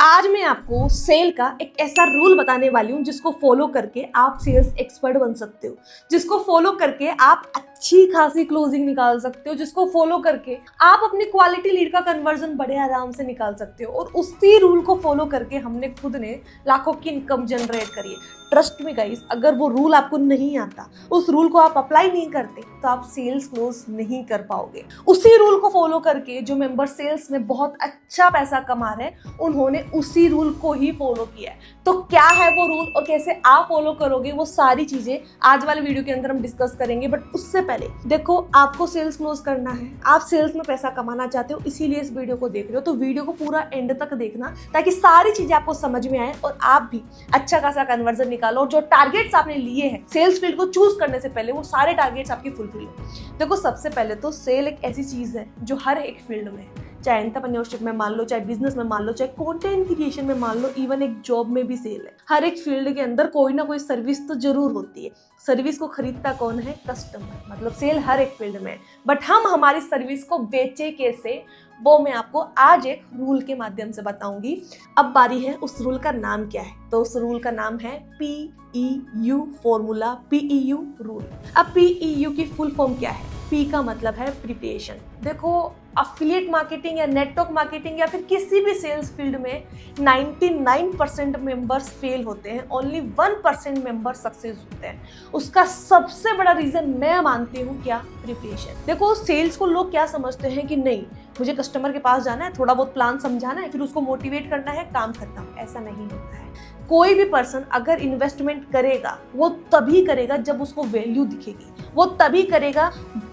आज मैं आपको सेल का एक ऐसा रूल बताने वाली हूँ जिसको फॉलो करके आप सेल्स एक्सपर्ट बन सकते हो, जिसको फॉलो करके आप अच्छी खासी क्लोजिंग निकाल सकते हो, जिसको फॉलो करके आप अपनी क्वालिटी लीड का कन्वर्जन बड़े आराम से निकाल सकते हो। और उसी रूल को फॉलो करके हमने खुद ने लाखों की इनकम जनरेट करी है। ट्रस्ट में गाइस, अगर वो रूल आपको नहीं आता, उस रूल को आप अप्लाई नहीं करते, तो आप सेल्स क्लोज नहीं कर पाओगे। उसी रूल को फॉलो करके जो मेंबर सेल्स में बहुत अच्छा पैसा कमा रहे हैं, उन्होंने उसी रूल को ही फॉलो किया है। तो क्या है वो रूल और कैसे आप फॉलो करोगे, वो सारी चीजें आज वाले वीडियो के अंदर हम डिस्कस करेंगे। बट उससे पहले देखो, आपको सेल्स क्लोज करना है, आप सेल्स में पैसा कमाना चाहते हो, इसीलिए इस वीडियो को देख रहे हो। तो वीडियो को पूरा एंड तक देखना ताकि सारी चीजें आपको समझ में आए और आप भी अच्छा खासा कन्वर्जन निकालो। जो टारगेट्स आपने लिए हैं सेल्स फील्ड को चूज करने से पहले, वो सारे टारगेट्स आपकी फुलफिल हो। देखो, सबसे पहले तो सेल एक ऐसी चीज है जो हर एक फील्ड में है, चाहे एंटरप्रेन्योरशिप में मान लो, चाहे बिजनेस में मान लो, चाहे कंटेंट क्रिएशन में मान लो, इवन एक जॉब में भी सेल है। हर एक फील्ड के अंदर कोई ना कोई सर्विस तो जरूर होती है। सर्विस को खरीदता कौन है? कस्टमर। मतलब सेल हर एक फील्ड में है, बट हम हमारी सर्विस को बेचे कैसे, वो मैं आपको आज एक रूल के माध्यम से बताऊंगी। अब बारी है उस रूल का नाम क्या है। तो उस रूल का नाम है PEU फॉर्मूला, PEU रूल। अब PEU की फुल फॉर्म क्या है? P का मतलब है प्रिपरेशन। देखो, अफिलिएट मार्केटिंग या नेटवर्क मार्केटिंग या फिर किसी भी सेल्स फील्ड में 99% मेंबर्स फेल होते हैं, ओनली 1% मेंबर सक्सेस होते हैं। उसका सबसे बड़ा रीजन मैं मानती हूँ क्या? प्रिपरेशन। देखो, सेल्स को लोग क्या समझते हैं कि नहीं, मुझे कस्टमर के पास जाना है, थोड़ा बहुत प्लान समझाना है, फिर उसको मोटिवेट करना है, काम खत्म। ऐसा नहीं होता है। कोई भी पर्सन अगर इन्वेस्टमेंट करेगा, वो तभी करेगा जब उसको वैल्यू दिखेगी, वो तभी करेगा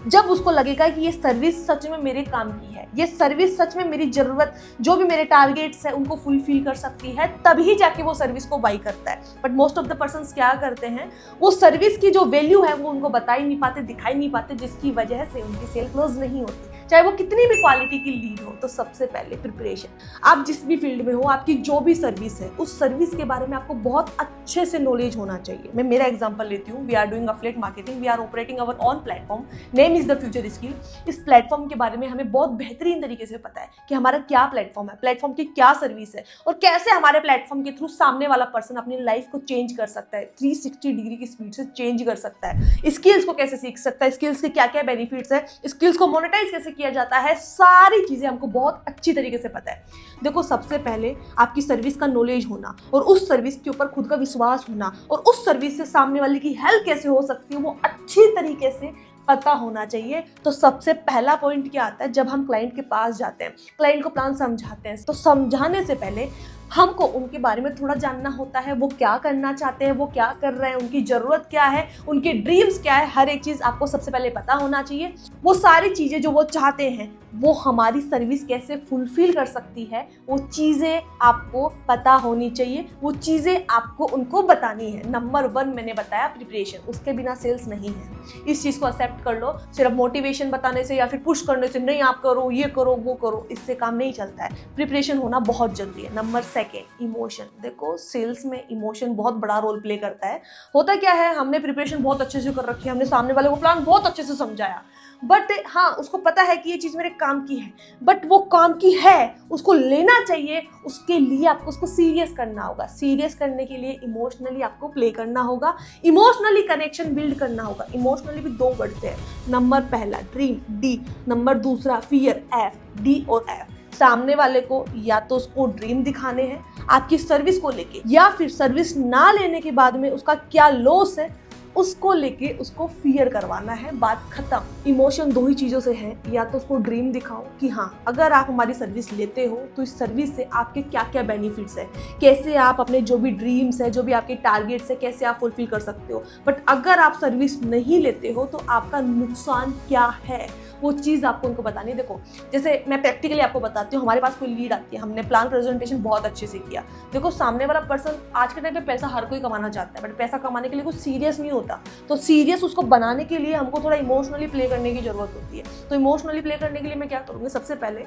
जब उसको लगेगा कि ये सर्विस सच में मेरे काम की है, ये सर्विस सच में मेरी जरूरत, जो भी मेरे टारगेट्स है उनको फुलफिल कर सकती है, तभी जाके वो सर्विस को बाई करता है। But most of the persons क्या करते हैं, वो सर्विस की जो वैल्यू है वो उनको बता ही नहीं पाते, दिखाई नहीं पाते, जिसकी वजह से उनकी सेल क्लोज नहीं होती, चाहे वो कितनी भी क्वालिटी की लीड हो। तो सबसे पहले प्रिपरेशन। आप जिस भी फील्ड में हो, आपकी जो भी सर्विस है, उस सर्विस के बारे में आपको बहुत अच्छे से नॉलेज होना चाहिए। मैं मेरा एग्जांपल लेती हूँ। We are doing affiliate marketing, we are operating our own platform, name is the future skill. इस प्लेटफॉर्म के बारे में हमें बहुत बेहतरीन तरीके से पता है कि हमारा क्या प्लेटफॉर्म है, प्लेटफॉर्म की क्या सर्विस है, और कैसे हमारे प्लेटफॉर्म के थ्रू सामने वाला पर्सन अपनी लाइफ को चेंज कर सकता है, 360 डिग्री की स्पीड से चेंज कर सकता है। स्किल्स को कैसे सीख सकता है, स्किल्स के क्या क्या बेनिफिट्स है, स्किल्स को मोनेटाइज कैसे किया जाता है, सारी चीजें हमको बहुत अच्छी तरीके से पता है। देखो, सबसे पहले आपकी सर्विस का नॉलेज होना और उस सर्विस के ऊपर खुद का विश्वास होना और उस सर्विस से सामने वाले की हेल्प कैसे हो सकती है वो अच्छी तरीके से पता होना चाहिए। तो सबसे पहला पॉइंट क्या आता है, जब हम क्लाइंट के पास जाते हैं, क्लाइंट को प्लान समझाते हैं, तो समझाने से पहले हमको उनके बारे में थोड़ा जानना होता है। वो क्या करना चाहते हैं, वो क्या कर रहे हैं, उनकी जरूरत क्या है, उनके ड्रीम्स क्या है, हर एक चीज आपको सबसे पहले पता होना चाहिए। वो सारी चीजें जो वो चाहते हैं, वो हमारी सर्विस कैसे फुलफिल कर सकती है, वो चीजें आपको पता होनी चाहिए, वो चीजें आपको उनको बतानी है। नंबर 1 मैंने बताया प्रिपरेशन, उसके बिना सेल्स नहीं है। इस चीज को एक्सेप्ट कर लो। सिर्फ मोटिवेशन बताने से या फिर पुश करने से, नहीं आप करो, ये करो, वो करो, इससे काम नहीं चलता है। प्रिपरेशन होना बहुत जरूरी है। Number 2 emotion. देखो, सेल्स में इमोशन बहुत बड़ा रोल प्ले करता है। होता क्या है, हमने प्रिपरेशन बहुत अच्छे से कर रखी है, हमने सामने वाले को प्लान बहुत अच्छे से समझाया, बट हाँ, उसको पता है कि ये चीज मेरे काम की है, बट वो काम की है, उसको लेना चाहिए, उसके लिए आपको उसको सीरियस करना होगा। सीरियस करने के लिए इमोशनली आपको प्ले करना होगा, इमोशनली कनेक्शन बिल्ड करना होगा। इमोशनली भी 2 वर्ड है। नंबर पहला ड्रीम, D। नंबर दूसरा फियर, F। D और F। सामने वाले को या तो उसको ड्रीम दिखाने हैं आपकी सर्विस को लेके, या फिर सर्विस ना लेने के बाद में उसका क्या लॉस है उसको लेके उसको फियर करवाना है। बात खत्म। इमोशन 2 ही चीजों से है, या तो उसको ड्रीम दिखाओ कि हाँ, अगर आप हमारी सर्विस लेते हो तो इस सर्विस से आपके क्या क्या बेनिफिट्स है, कैसे आप अपने जो भी ड्रीम्स है, जो भी आपके टारगेट्स है, कैसे आप फुलफिल कर सकते हो। बट अगर आप सर्विस नहीं लेते हो तो आपका नुकसान क्या है, वो चीज़ आपको उनको बतानी। देखो, जैसे मैं प्रैक्टिकली आपको बताती हूँ। हमारे पास कोई लीड आती है, हमने प्लान प्रेजेंटेशन बहुत अच्छे से किया। देखो, सामने वाला पर्सन आज के टाइम पे पैसा हर कोई कमाना चाहता है, बट पैसा कमाने के लिए कुछ सीरियस नहीं होता। तो सीरियस उसको बनाने के लिए हमको थोड़ा इमोशनली प्ले करने की जरूरत होती है। तो इमोशनली प्ले करने के लिए मैं क्या करूँगी, सबसे पहले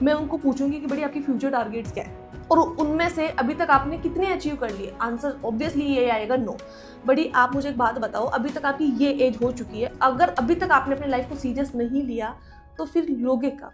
मैं उनको पूछूंगी कि बड़ी आपकी फ्यूचर टारगेट्स क्या है और उनमें से अभी तक आपने कितने अचीव कर लिए। आंसर ऑब्वियसली ये आएगा, नो। बड़ी आप मुझे एक बात बताओ, अभी तक आपकी ये एज हो चुकी है, अगर अभी तक आपने अपनी लाइफ को सीरियस नहीं लिया तो फिर लोगे कब?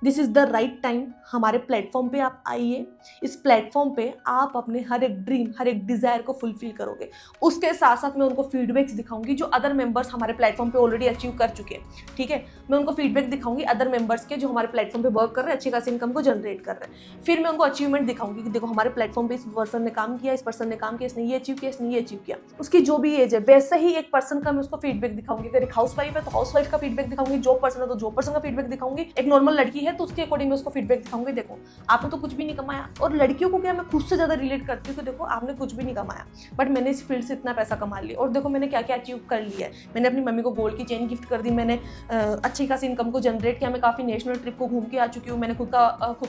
This is the right time. हमारे प्लेटफॉर्म पे आप आइए। इस प्लेटफॉर्म पे आप अपने हर एक ड्रीम, हर एक डिज़ायर को फुलफिल करोगे। उसके साथ साथ मैं उनको फीडबैक्स दिखाऊंगी जो अदर मेंबर्स हमारे प्लेटफॉर्म पे ऑलरेडी अचीव कर चुके हैं, ठीक है। मैं उनको फीडबैक दिखाऊंगी अदर मेंबर्स के जो हमारे प्लेटफॉर्म पे वर्क कर रहे हैं, अच्छी खासी इनकम को जनरेट कर रहे हैं। फिर मैं उनको अचीवमेंट दिखाऊंगी कि देखो हमारे प्लेटफॉर्म पे इस पर्सन ने काम किया, इस पर्सन ने काम किया, इसने ये अचीव किया, इसने ये अचीव किया। उसकी जो भी एज है वैसे ही एक पर्सन का मैं उसको फीडबैक दिखाऊंगी। अगर एक हाउसवाइफ है तो हाउसवाइफ का फीडबैक दिखाऊंगी, जॉब पर्सन है तो जॉब पर्सन का फीडबैक दिखाऊंगी, एक नॉर्मल लड़की है तो उसके अकॉर्डिंग मैं उसको फीडबैक दिखाऊंगी। देखो आपने तो कुछ भी नहीं कमाया, और लड़कियों को क्या मैं खुद से ज्यादा रिलेट करती हूँ कि देखो आपने कुछ भी नहीं कमाया बट मैंने इस फील्ड से इतना पैसा कमा लिया, और देखो मैंने क्या क्या अचीव कर लिया है। मैंने अपनी मम्मी को गोल्ड की चेन गिफ्ट कर दी, मैंने अच्छी खासी इनकम को जनरेट किया, मैं काफी नेशनल ट्रिप को घूम के आ चुकी हूँ, मैंने खुद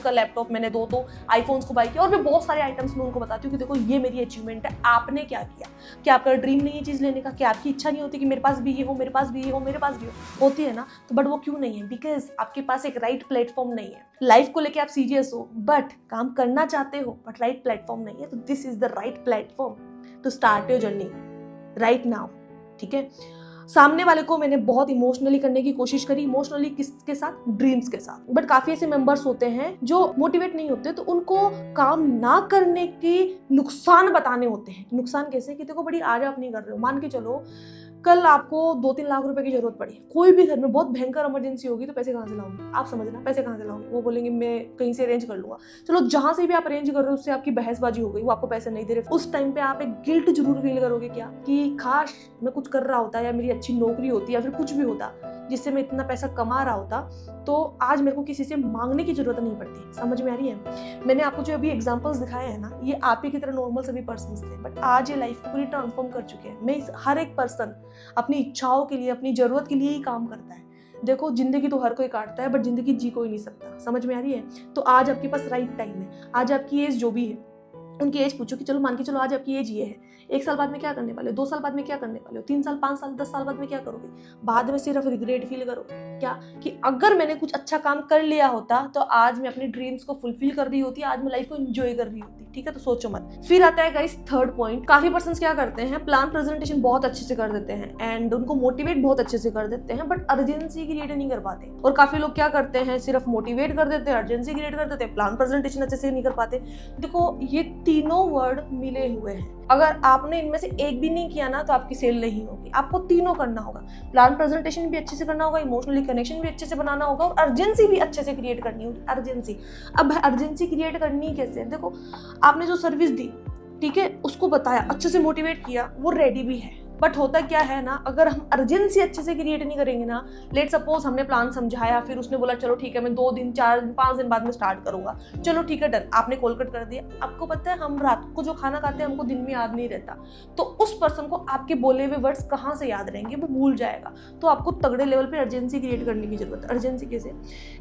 का लैपटॉप, मैंने दो आईफोन्स को बाई किया, और भी बहुत सारे आइटम्स मैं उनको बताती हूँ कि देखो ये मेरी अचीवमेंट है, आपने क्या किया। क्या आपका ड्रीम नहीं है चीज लेने का? क्या आपकी इच्छा नहीं होती कि मेरे पास भी ये हो, मेरे पास भी ये हो, मेरे पास भी हो? होती है ना, तो बट वो क्यों नहीं है? बिकॉज आपके पास एक राइट प्लेटफॉर्म नहीं है। लाइफ को लेके आप सीरियस हो बट काम करना चाहते हो बट राइट प्लेटफॉर्म नहीं है, तो this is the right platform to start your journey right now, ठीक है। सामने वाले को मैंने बहुत इमोशनली करने की कोशिश करी। इमोशनली किसके साथ? ड्रीम्स के साथ। बट काफी ऐसे मेंबर्स होते हैं जो मोटिवेट नहीं होते, तो उनको काम ना करने के नुकसान बताने होते हैं। नुकसान कैसे? कि देखो बड़ी आज आप नहीं कर रहे हो, मान के चलो कल आपको 2-3 लाख रुपए की जरूरत पड़ी, कोई भी घर में बहुत भयंकर इमरजेंसी होगी, तो पैसे कहाँ से लाओगे? आप समझना, पैसे कहाँ से लाओगे? वो बोलेंगे मैं कहीं से अरेंज कर लूंगा। चलो जहां से भी आप अरेंज कर रहे हो उससे आपकी बहसबाजी हो गई, वो आपको पैसे नहीं दे रहे। उस टाइम पे आप एक गिल्ट जरूर फील करोगे, क्या कि काश मैं कुछ कर रहा होता, या मेरी अच्छी नौकरी होती, या फिर कुछ भी होता जिससे मैं इतना पैसा कमा रहा होता, तो आज मेरे को किसी से मांगने की जरूरत नहीं पड़ती। समझ में आ रही है? मैंने आपको जो अभी एग्जांपल्स दिखाए हैं ना, ये आप ही की तरह नॉर्मल सभी पर्सन्स थे, बट आज ये लाइफ को पूरी ट्रांसफॉर्म कर चुके हैं। मैं हर एक पर्सन अपनी इच्छाओं के लिए, अपनी जरूरत के लिए ही काम करता है। देखो जिंदगी तो हर कोई काटता है बट जिंदगी जी कोई नहीं सकता। समझ में आ रही है? तो आज आपके पास राइट टाइम है। आज आपकी एज जो भी है उनकी एज पूछो कि चलो मान के चलो आज आपकी एज ये है, 1 साल बाद में क्या करने वाले हो, 2 साल बाद में क्या करने वाले हो, 3 साल, 5 साल, 10 साल बाद में क्या करोगे? बाद में सिर्फ रिग्रेट फील करोगे क्या कि अगर मैंने कुछ अच्छा काम कर लिया होता तो आज मैं अपने ड्रीम्स को फुलफिल कर रही होती, आज मैं लाइफ को एंजॉय कर रही होती, ठीक है। तो सोचो मत। फिर आता है गाइस थर्ड पॉइंट। काफी पर्सन्स क्या करते हैं, प्लान प्रेजेंटेशन बहुत अच्छे से कर देते हैं एंड उनको मोटिवेट बहुत अच्छे से कर देते हैं, बट अर्जेंसी क्रिएट नहीं कर पाते। और काफी लोग क्या करते हैं, सिर्फ मोटिवेट कर देते हैं, अर्जेंसी क्रिएट कर देते हैं, प्लान प्रेजेंटेशन अच्छे से नहीं कर पाते। देखो ये तीनों वर्ड मिले हुए हैं। अगर आपने इनमें से एक भी नहीं किया ना तो आपकी सेल नहीं होगी। आपको तीनों करना होगा। प्लान प्रेजेंटेशन भी अच्छे से करना होगा, इमोशनली कनेक्शन भी अच्छे से बनाना होगा, और अर्जेंसी भी अच्छे से क्रिएट करनी होगी। अर्जेंसी, अब अर्जेंसी क्रिएट करनी कैसे? देखो आपने जो सर्विस दी, ठीक है, उसको बताया, अच्छे से मोटिवेट किया, वो रेडी भी है, बट होता क्या है ना, अगर हम अर्जेंसी अच्छे से क्रिएट नहीं करेंगे ना, लेट सपोज हमने प्लान समझाया, फिर उसने बोला चलो ठीक है मैं 2 दिन 4 दिन 5 दिन बाद में स्टार्ट करूंगा, चलो ठीक है डन, आपने कॉल कट कर दिया। आपको पता है हम रात को जो खाना खाते हैं हमको दिन में याद नहीं रहता, तो उस पर्सन को आपके बोले हुए वर्ड्स कहाँ से याद रहेंगे, वो भूल जाएगा। तो आपको तगड़े लेवल पे अर्जेंसी क्रिएट करने की जरूरत है। अर्जेंसी कैसे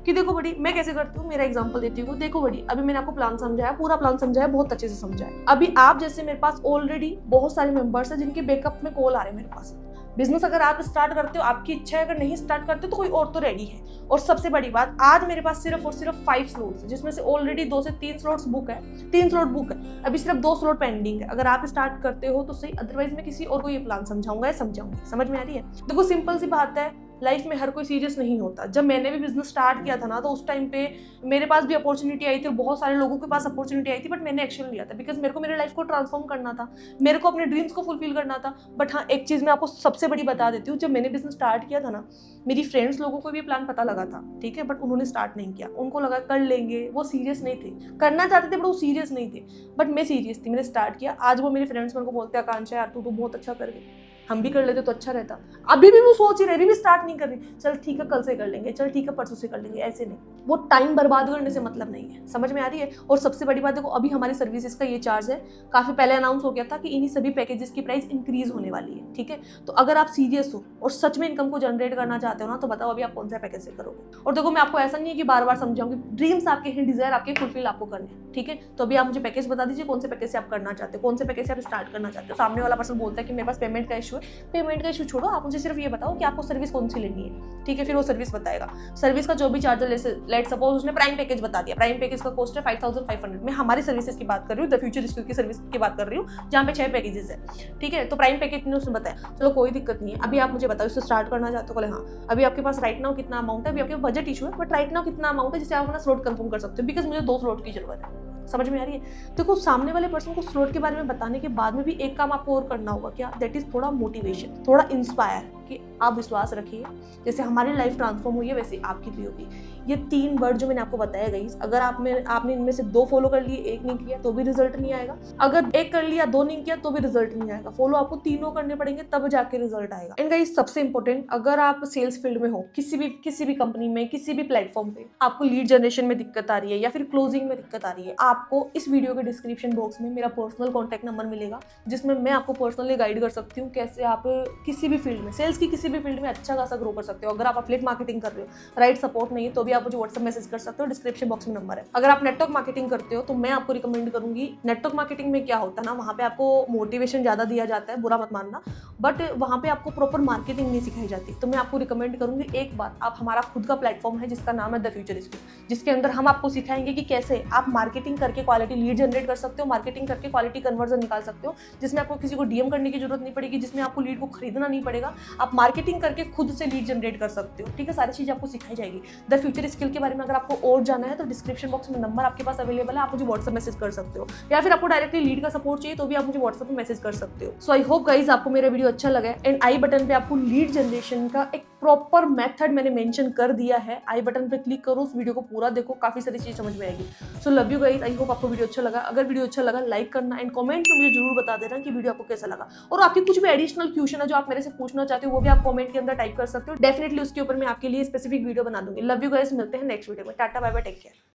कि देखो बड़ी, मैं कैसे करती हूँ, मेरा एग्जाम्पल देती हूँ। देखो बड़ी, अभी मैंने आपको प्लान समझाया, पूरा प्लान समझाया, बहुत अच्छे से समझाया। अभी आप जैसे मेरे पास ऑलरेडी बहुत सारे मेंबर्स हैं जिनके बैकअप में कॉल आ रहे हैं मेरे पास। बिजनेस अगर आप स्टार्ट करते हो, आपकी इच्छा है, अगर नहीं स्टार्ट करते हो तो कोई और तो रेडी है। और सबसे बड़ी बात, आज मेरे पास सिर्फ और सिर्फ 5 स्लॉट्स है, जिसमें से ऑलरेडी 2 से 3 स्लॉट्स बुक है, 3 स्लॉट बुक है, अभी सिर्फ 2 स्लॉट पेंडिंग है। अगर आप स्टार्ट करते हो तो सही, अदरवाइज मैं किसी और को ये प्लान समझाऊंगा या समझाऊंगी। समझ में आ रही है? देखो सिंपल सी बात है, लाइफ में हर कोई सीरियस नहीं होता। जब मैंने भी बिजनेस स्टार्ट किया था ना, तो उस टाइम पे मेरे पास भी अपॉर्चुनिटी आई थी और बहुत सारे लोगों के पास अपॉर्चुनिटी आई थी, बट मैंने एक्शन लिया था बिकॉज मेरे को मेरे लाइफ को ट्रांसफॉर्म करना था, मेरे को अपने ड्रीम्स को फुलफिल करना था। बट हाँ, एक चीज़ मैं आपको सबसे बड़ी बता देती हूँ, जब मैंने बिजनेस स्टार्ट किया था ना, मेरी फ्रेंड्स लोगों को भी प्लान पता लगा था, ठीक है, बट उन्होंने स्टार्ट नहीं किया। उनको लगा कर लेंगे, वो सीरियस नहीं थे, करना चाहते थे बट वो सीरियस नहीं थे, बट मैं सीरियस थी, मैंने स्टार्ट किया। आज वो मेरे फ्रेंड्स मेरे को बोलते हैं आकांक्षा यार तू तो बहुत अच्छा कर गई, हम भी कर लेते तो अच्छा रहता। अभी भी वो सोच ही रहे, अभी भी स्टार्ट नहीं कर रही, चल ठीक है कल से कर लेंगे, चल ठीक है परसों से कर लेंगे, ऐसे नहीं। वो टाइम बर्बाद करने से मतलब नहीं है। समझ में आ रही है? और सबसे बड़ी बात देखो, अभी हमारी सर्विसेज का ये चार्ज है, काफी पहले अनाउंस हो गया था कि इन्हीं सभी पैकेजेस की प्राइस इंक्रीज होने वाली है, ठीक है। तो अगर आप सीरियस हो और सच में इनकम को जनरेट करना चाहते हो ना, तो बताओ अभी आप कौन सा पैकेज से करोगे। और देखो मैं आपको ऐसा नहीं है कि बार बार समझाऊंगी, ड्रीम्स आपके हैं, डिजायर आपके, फुलफिल आपको करने हैं, ठीक है। तो अभी आप मुझे पैकेज बता दीजिए, कौन से पैकेज से आप करना चाहते हो, कौन से पैकेज से आप स्टार्ट करना चाहते हो। सामने वाला पर्सन बोलता है कि मेरे पास पेमेंट का इशू है, इशू है, पेमेंट का इशू छोड़ो, आप मुझे सिर्फ ये बताओ कि आपको सर्विस कौन सी लेनी है, ठीक है, फिर वो सर्विस बताएगा। सर्विस का जो भी चार्जर, लेट सपोज उसने प्राइम पैकेज बता दिया, प्राइम पैकेज का कॉस्ट है 5500। मैं हमारी सर्विसेज की बात कर रही हूँ, द फ्यूचर स्किल की सर्विस की बात कर रही हूँ, जहाँ पे 6 पैकेजेस है, ठीक है। तो प्राइम पैकेज ने उसने बताया, चलो कोई दिक्कत नहीं है। अभी आप मुझे बताओ इससे स्टार्ट करना चाहते हो, बोले हाँ। अभी आपके पास राइट नाउ कितना अमाउंट है, अभी आपके बजट इशू है, बट राइट नाउ कितना अमाउंट है जिससे आप अपना स्लॉट कंफर्म कर सकते हो, बिकॉज मुझे 2 स्लॉट की जरूरत है। समझ में आ रही है? देखो सामने वाले पर्सन को स्लॉट के बारे में बताने के बाद में भी एक काम आपको और करना होगा, क्या? दैट इज थोड़ा मोटिवेशन, थोड़ा इंस्पायर, कि आप विश्वास रखिए, जैसे हमारी लाइफ ट्रांसफॉर्म हुई है वैसे आपकी भी होगी। ये 3 वर्ड जो मैंने आपको बताया गाइस, अगर आपने इनमें से 2 फॉलो कर लिए, 1 नहीं किया तो भी रिजल्ट नहीं आएगा। अगर 1 कर लिया, 2 नहीं किया तो भी रिजल्ट नहीं आएगा। फॉलो आपको तीनों करने पड़ेंगे, तब जाके रिजल्ट आएगा। एंड गाइस सबसे इंपॉर्टेंट, अगर आप सेल्स फील्ड में हो, किसी भी कंपनी में, किसी भी प्लेटफॉर्म पे आपको लीड जनरेशन में दिक्कत आ रही है या फिर क्लोजिंग में दिक्कत आ रही है, आपको इस वीडियो के डिस्क्रिप्शन बॉक्स में मेरा पर्सनल कॉन्टैक्ट नंबर मिलेगा, जिसमें मैं आपको पर्सनली गाइड कर सकती हूँ कैसे आप किसी भी फील्ड में, सेल्स की किसी भी फील्ड में अच्छा खासा ग्रो कर सकते हो। अगर आप एफिलिएट मार्केटिंग कर रहे हो, राइट सपोर्ट नहीं है तो भी आप मुझे व्हाट्सएप मैसेज कर सकते हो, डिस्क्रिप्शन बॉक्स में नंबर है। अगर आप नेटवर्क मार्केटिंग करते हो तो मैं आपको रिकमेंड करूंगी, नेटवर्क मार्केटिंग में क्या होता है ना, वहाँ पे आपको मोटिवेशन ज्यादा दिया जाता है, बुरा मत मानना, बट वहाँ पे आपको प्रॉपर मार्केटिंग नहीं सिखाई जाती। तो मैं आपको रिकमेंड करूंगी, एक बार आप, हमारा खुद का प्लेटफॉर्म है जिसका नाम है द फ्यूचर स्किल, जिसके अंदर हम आपको सिखाएंगे कि कैसे आप मार्केटिंग करके क्वालिटी लीड जनरेट कर सकते हो, मार्केटिंग करके क्वालिटी कन्वर्जन निकाल सकते हो, जिसमें आपको किसी को डीएम करने की जरूरत नहीं पड़ेगी, जिसमें आपको लीड को खरीदना नहीं पड़ेगा, आप मार्केटिंग करके खुद से लीड जनरेट कर सकते हो, ठीक है। सारी चीज आपको सिखाई जाएगी। द फ्यूचर स्किल के बारे में अगर आपको और जाना है तो डिस्क्रिप्शन बॉक्स में नंबर आपके पास अवेलेबल है, आप मुझे व्हाट्सएप मैसेज कर सकते हो, या फिर आपको डायरेक्टली लीड का सपोर्ट चाहिए तो भी आप मुझे व्हाट्सएप में मैसेज कर सकते हो। सो आई होप गाइज आपको मेरा वीडियो अच्छा लगा है। एंड आई बटन पे आपको लीड जनरेशन का एक प्रॉपर मेथड मैंने मेंशन कर दिया है, आई बटन पे क्लिक करो, उस वीडियो को पूरा देखो, काफी सारी चीज समझ में आएगी। So love you guys, I hope आपको वीडियो अच्छा लगा। अगर वीडियो अच्छा लगा लाइक करना, एंड कमेंट में मुझे जरूर बता देना कि वीडियो आपको कैसा लगा, और आपके कुछ भी एडिशनल क्वेश्चन है जो आप मेरे से पूछना चाहते हो वो भी आप कमेंट के अंदर टाइप कर सकते हो। डेफिनेटली उसके ऊपर मैं आपके लिए स्पेसिफिक वीडियो बना दूंगी। लव यू गाइज, मिलते हैं नेक्स्ट वीडियो में। Tata bye bye, take care.